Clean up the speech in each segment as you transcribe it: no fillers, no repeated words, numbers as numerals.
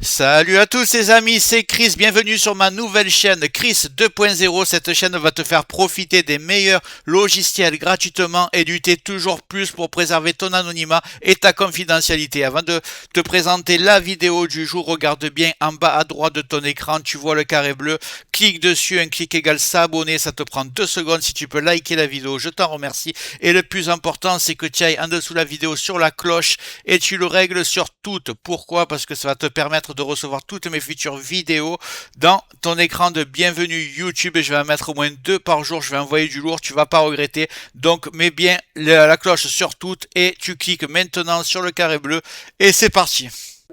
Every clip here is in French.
Salut à tous les amis, c'est Chris, bienvenue sur ma nouvelle chaîne Chris 2.0. Cette chaîne va te faire profiter des meilleurs logiciels gratuitement et lutter toujours plus pour préserver ton anonymat et ta confidentialité. Avant de te présenter la vidéo du jour, regarde bien en bas à droite de ton écran, tu vois le carré bleu, clique dessus, un clic égale s'abonner, ça te prend 2 secondes. Si tu peux liker la vidéo, je t'en remercie. Et le plus important, c'est que tu ailles en dessous de la vidéo sur la cloche et tu le règles sur toutes. Pourquoi? Parce que ça va te permettre de recevoir toutes mes futures vidéos dans ton écran de bienvenue YouTube, et je vais en mettre au moins 2 par jour. Je vais envoyer du lourd, tu vas pas regretter. Donc mets bien la cloche sur toutes et tu cliques maintenant sur le carré bleu et c'est parti.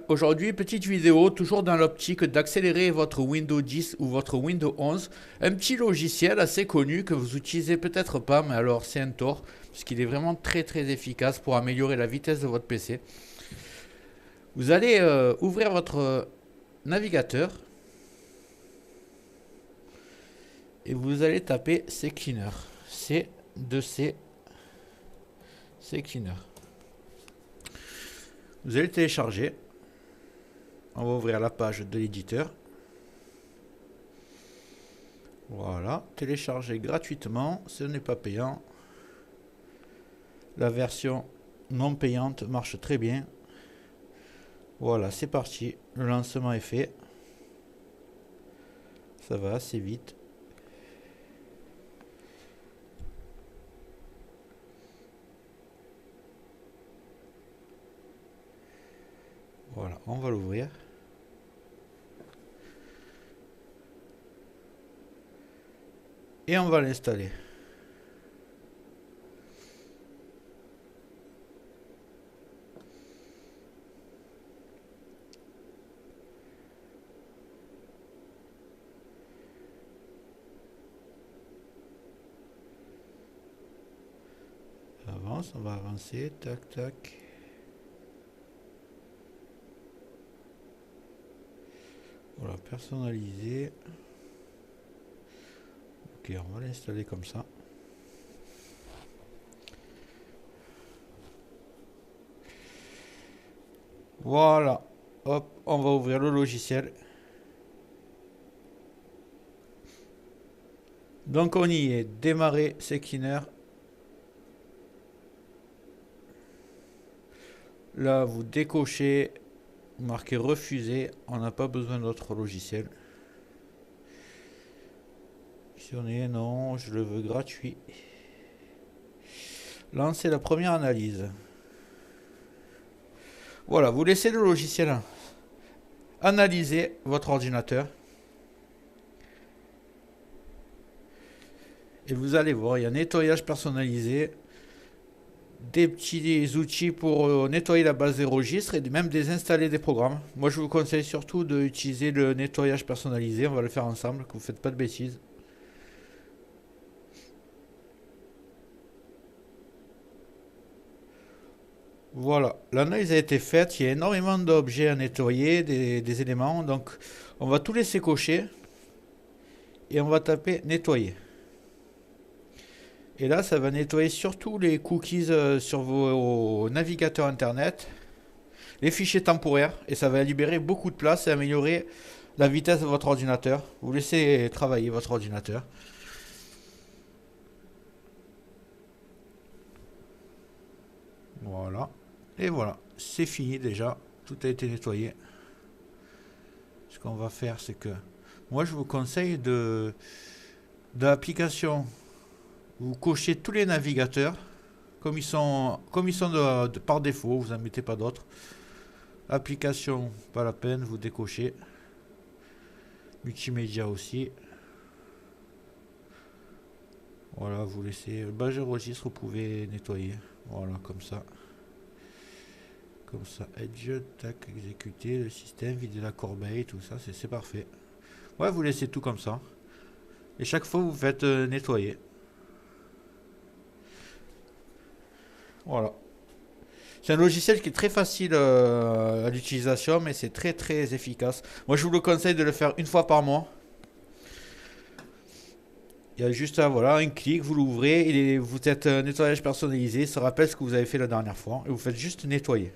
Aujourd'hui, petite vidéo, toujours dans l'optique d'accélérer votre Windows 10 ou votre Windows 11. Un petit logiciel assez connu que vous utilisez peut-être pas, mais alors c'est un tort, puisqu'il est vraiment très efficace pour améliorer la vitesse de votre PC. Vous allez ouvrir votre navigateur et vous allez taper CCleaner. C2C CCleaner. Vous allez télécharger. On va ouvrir la page de l'éditeur. Voilà, télécharger gratuitement, ce n'est pas payant. La version non payante marche très bien. Voilà, c'est parti. Le lancement est fait. Ça va assez vite. Voilà, on va l'ouvrir. Et on va l'installer. Avance, on va avancer, tac tac. Voilà, personnaliser. Ok, on va l'installer comme ça. Voilà, hop, on va ouvrir le logiciel. Donc on y est, démarrer CCleaner. Là, vous décochez, vous marquez refuser, on n'a pas besoin d'autre logiciel. Si on est non, je le veux gratuit. Lancez la première analyse. Voilà, vous laissez le logiciel analyser votre ordinateur. Et vous allez voir, il y a nettoyage personnalisé, des petits outils pour nettoyer la base des registres et même désinstaller des programmes. Moi, je vous conseille surtout d'utiliser le nettoyage personnalisé. On va le faire ensemble, que vous ne faites pas de bêtises. Voilà, l'analyse a été faite. Il y a énormément d'objets à nettoyer, des éléments. Donc, on va tout laisser cocher et on va taper nettoyer. Et là, ça va nettoyer surtout les cookies sur vos navigateurs internet, les fichiers temporaires, et ça va libérer beaucoup de place et améliorer la vitesse de votre ordinateur. Vous laissez travailler votre ordinateur. Voilà. Et voilà, c'est fini déjà. Tout a été nettoyé. Ce qu'on va faire, c'est que moi, je vous conseille de l'application. Vous cochez tous les navigateurs comme ils sont par défaut, vous n'en mettez pas d'autres. Application, pas la peine, vous décochez. Multimédia aussi. Voilà, vous laissez le badge de registre, vous pouvez nettoyer. Voilà, comme ça. Comme ça, Edge, tac, exécuter le système, vider la corbeille, tout ça, c'est parfait. Ouais, vous laissez tout comme ça. Et chaque fois, vous faites nettoyer. Voilà. C'est un logiciel qui est très facile à l'utilisation, mais c'est très efficace. Moi, je vous le conseille de le faire une fois par mois. Il y a juste voilà, un clic, vous l'ouvrez, vous êtes nettoyage personnalisé, ça rappelle ce que vous avez fait la dernière fois, et vous faites juste nettoyer.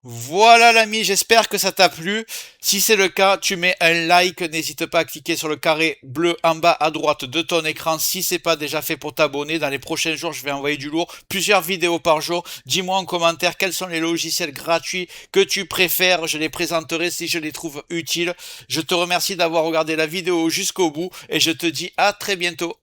Voilà l'ami, j'espère que ça t'a plu. Si c'est le cas, tu mets un like, n'hésite pas à cliquer sur le carré bleu en bas à droite de ton écran si c'est pas déjà fait pour t'abonner. Dans les prochains jours, je vais envoyer du lourd, plusieurs vidéos par jour. Dis-moi en commentaire quels sont les logiciels gratuits que tu préfères, je les présenterai si je les trouve utiles. Je te remercie d'avoir regardé la vidéo jusqu'au bout et je te dis à très bientôt.